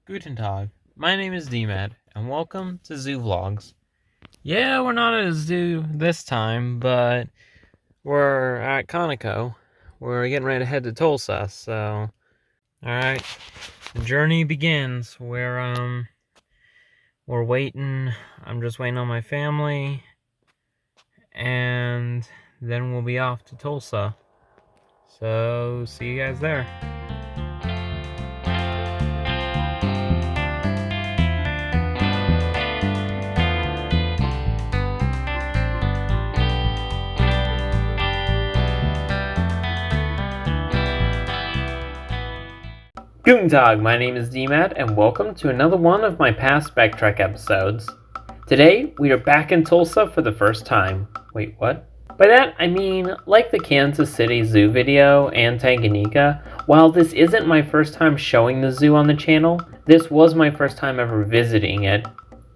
Guten Tag, my name is DMAD, and welcome to Zoo Vlogs. Yeah, we're not at a zoo this time, but we're at Conoco. We're getting ready to head to Tulsa, so... Alright, the journey begins. We're waiting. I'm just waiting on my family, and then we'll be off to Tulsa. So, see you guys there. Guten Tag, my name is DMAD, and welcome to another one of my past Spec Trek episodes. Today, we are back in Tulsa for the first time. Wait, what? By that, I mean, like the Kansas City Zoo video and Tanganyika, while this isn't my first time showing the zoo on the channel, this was my first time ever visiting it.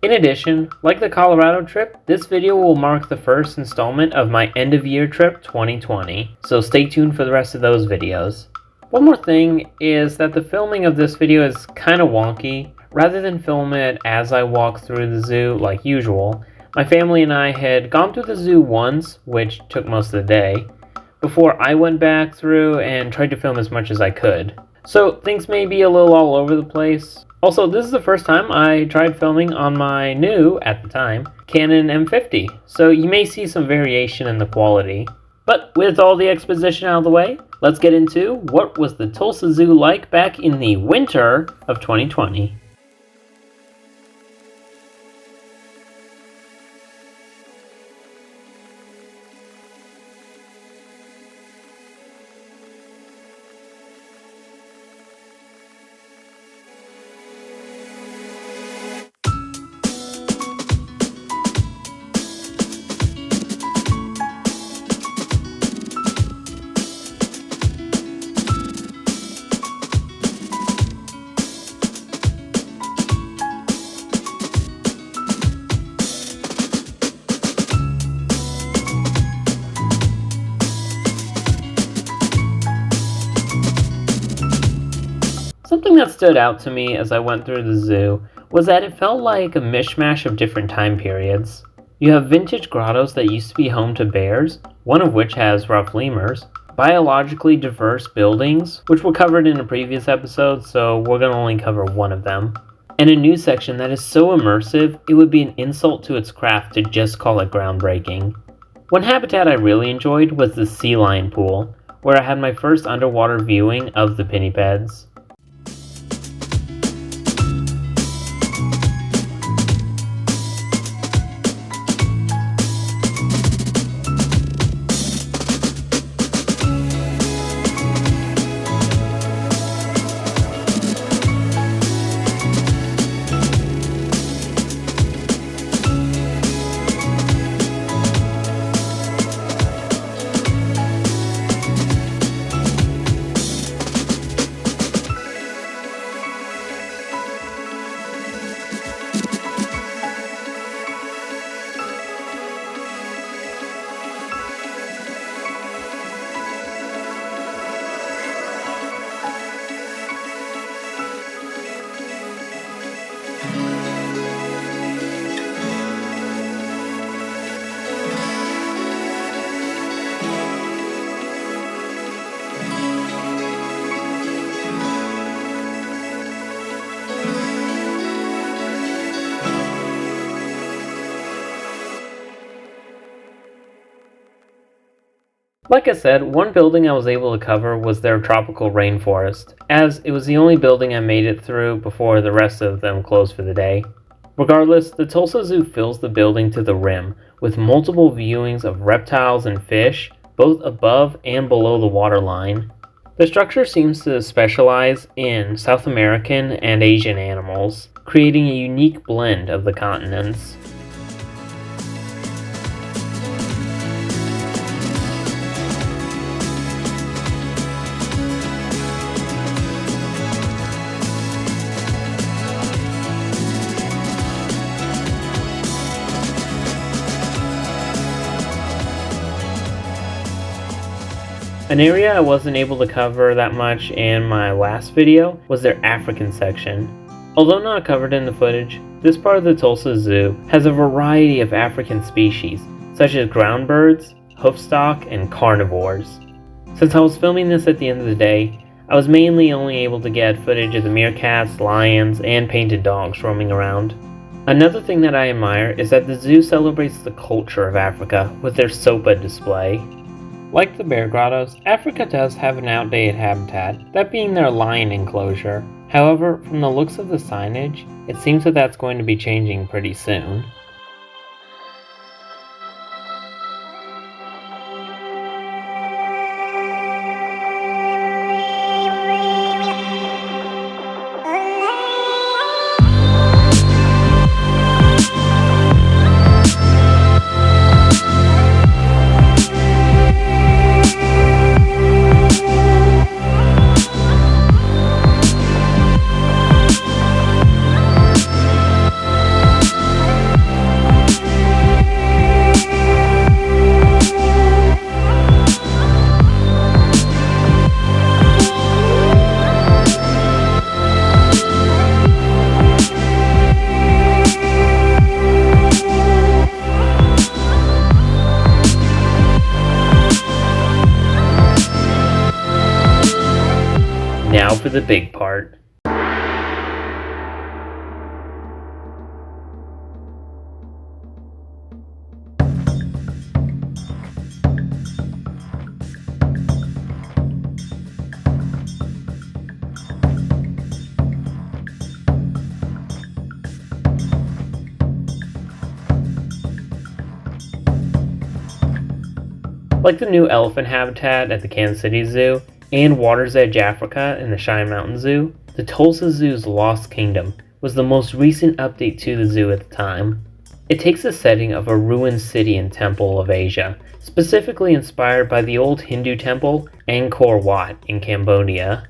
In addition, like the Colorado trip, this video will mark the first installment of my end-of-year trip 2020, so stay tuned for the rest of those videos. One more thing is that the filming of this video is kind of wonky. Rather than film it as I walk through the zoo like usual, my family and I had gone through the zoo once, which took most of the day, before I went back through and tried to film as much as I could. So things may be a little all over the place. Also, this is the first time I tried filming on my new, at the time, Canon M50, so you may see some variation in the quality. But with all the exposition out of the way, let's get into what was the Tulsa Zoo like back in the winter of 2020. Something that stood out to me as I went through the zoo was that it felt like a mishmash of different time periods. You have vintage grottos that used to be home to bears, one of which has rough lemurs, biologically diverse buildings, which were covered in a previous episode, so we're going to only cover one of them, and a new section that is so immersive it would be an insult to its craft to just call it groundbreaking. One habitat I really enjoyed was the sea lion pool, where I had my first underwater viewing of the pinnipeds. Like I said, one building I was able to cover was their tropical rainforest, as it was the only building I made it through before the rest of them closed for the day. Regardless, the Tulsa Zoo fills the building to the rim, with multiple viewings of reptiles and fish, both above and below the waterline. The structure seems to specialize in South American and Asian animals, creating a unique blend of the continents. An area I wasn't able to cover that much in my last video was their African section. Although not covered in the footage, this part of the Tulsa Zoo has a variety of African species, such as ground birds, hoofstock, and carnivores. Since I was filming this at the end of the day, I was mainly only able to get footage of the meerkats, lions, and painted dogs roaming around. Another thing that I admire is that the zoo celebrates the culture of Africa with their sopa display. Like the bear grottos, Africa does have an outdated habitat, that being their lion enclosure. However, from the looks of the signage, it seems that that's going to be changing pretty soon. Now for the big part. Like the new elephant habitat at the Kansas City Zoo, and Water's Edge Africa in the Cheyenne Mountain Zoo, the Tulsa Zoo's Lost Kingdom was the most recent update to the zoo at the time. It takes the setting of a ruined city and temple of Asia, specifically inspired by the old Hindu temple Angkor Wat in Cambodia.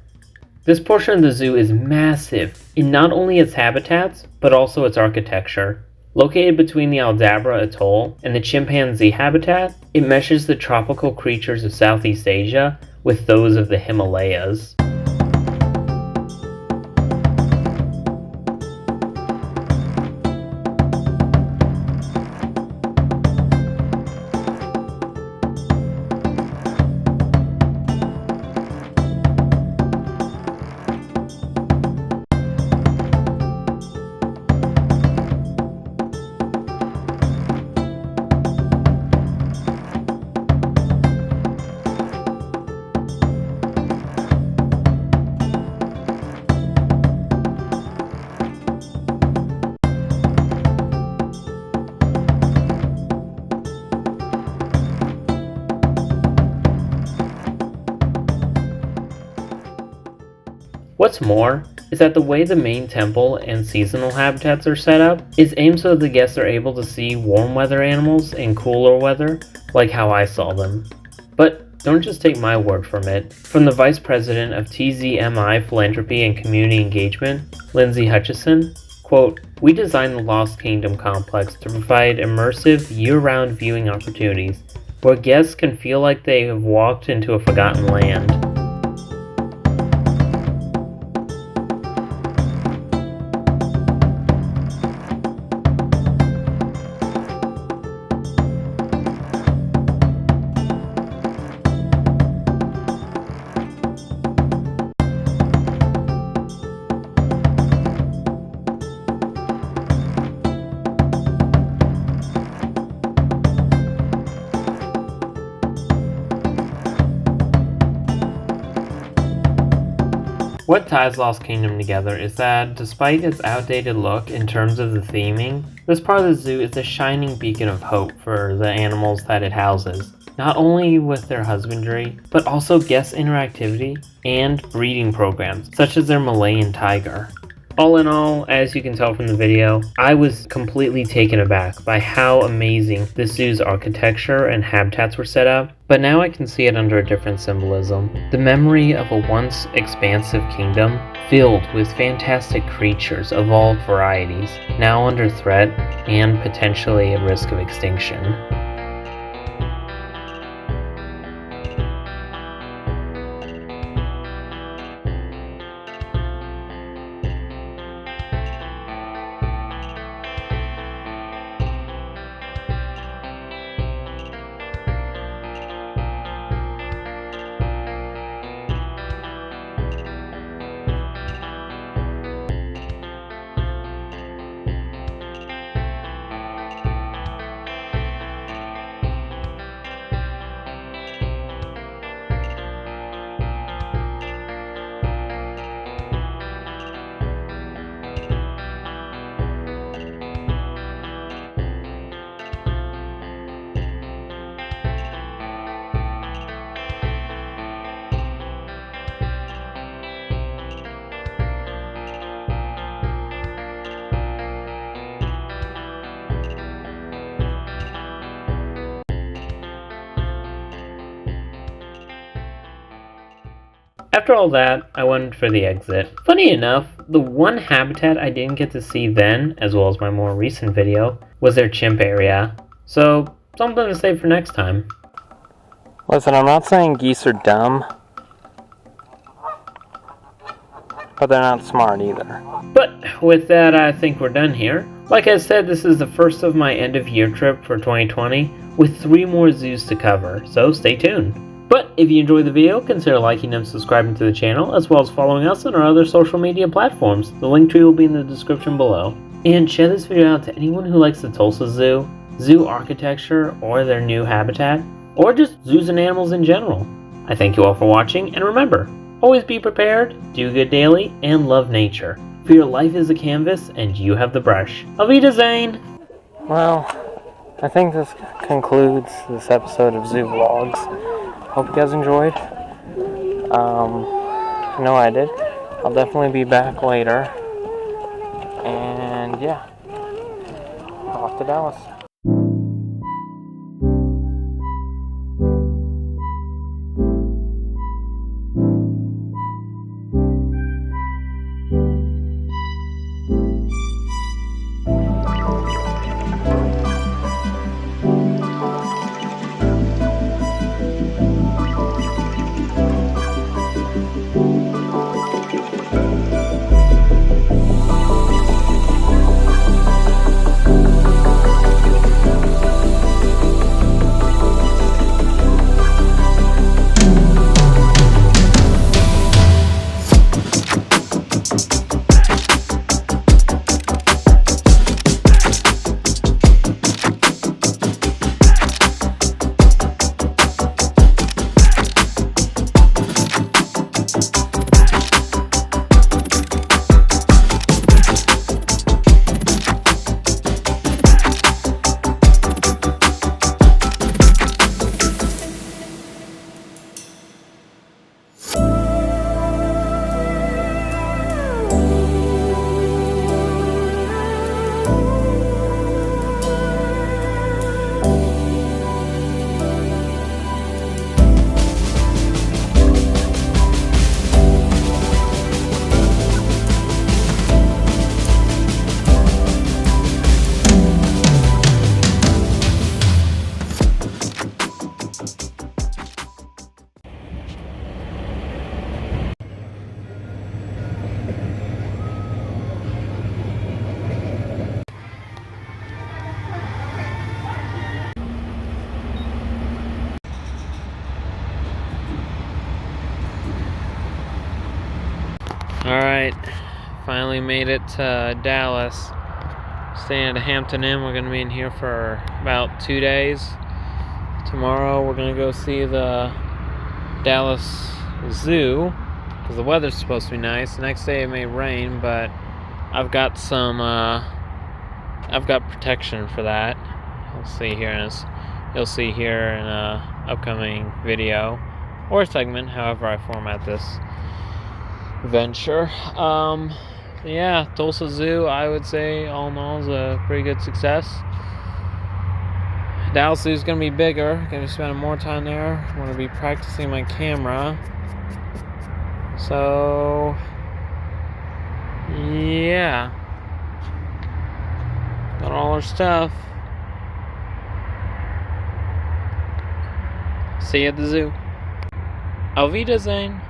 This portion of the zoo is massive in not only its habitats, but also its architecture. Located between the Aldabra Atoll and the chimpanzee habitat, it meshes the tropical creatures of Southeast Asia with those of the Himalayas. What's more is that the way the main temple and seasonal habitats are set up is aimed so the guests are able to see warm weather animals in cooler weather, like how I saw them. But don't just take my word from it. From the Vice President of TZMI Philanthropy and Community Engagement, Lindsay Hutchison, quote, "We designed the Lost Kingdom complex to provide immersive, year-round viewing opportunities where guests can feel like they have walked into a forgotten land." What ties Lost Kingdom together is that, despite its outdated look in terms of the theming, this part of the zoo is a shining beacon of hope for the animals that it houses, not only with their husbandry, but also guest interactivity and breeding programs, such as their Malayan tiger. All in all, as you can tell from the video, I was completely taken aback by how amazing this zoo's architecture and habitats were set up, but now I can see it under a different symbolism. The memory of a once expansive kingdom filled with fantastic creatures of all varieties, now under threat and potentially at risk of extinction. After all that, I went for the exit. Funny enough, the one habitat I didn't get to see then, as well as my more recent video, was their chimp area. So, something to save for next time. Listen, I'm not saying geese are dumb, but they're not smart either. But with that, I think we're done here. Like I said, this is the first of my end of year trip for 2020, with 3 more zoos to cover, so stay tuned. But if you enjoyed the video, consider liking and subscribing to the channel, as well as following us on our other social media platforms. The link tree will be in the description below. And share this video out to anyone who likes the Tulsa Zoo, zoo architecture, or their new habitat, or just zoos and animals in general. I thank you all for watching, and remember, always be prepared, do good daily, and love nature. For your life is a canvas, and you have the brush. Auf Wiedersehen! Well, I think this concludes this episode of Zoo Vlogs. Hope you guys enjoyed. I know I did. I'll definitely be back later. And yeah, off to Dallas. Alright, finally made it to Dallas. Staying at Hampton Inn. We're going to be in here for about 2 days. Tomorrow we're going to go see the Dallas Zoo, because the weather's supposed to be nice. The next day it may rain, but I've got protection for that. You'll see here in a upcoming video or segment, however I format this venture. Yeah, Tulsa Zoo, I would say all in all is a pretty good success. Dallas Zoo is going to be bigger. Going to be spending more time there. I'm going to be practicing my camera. So yeah, got all our stuff. See you at the zoo. Auf Wiedersehen.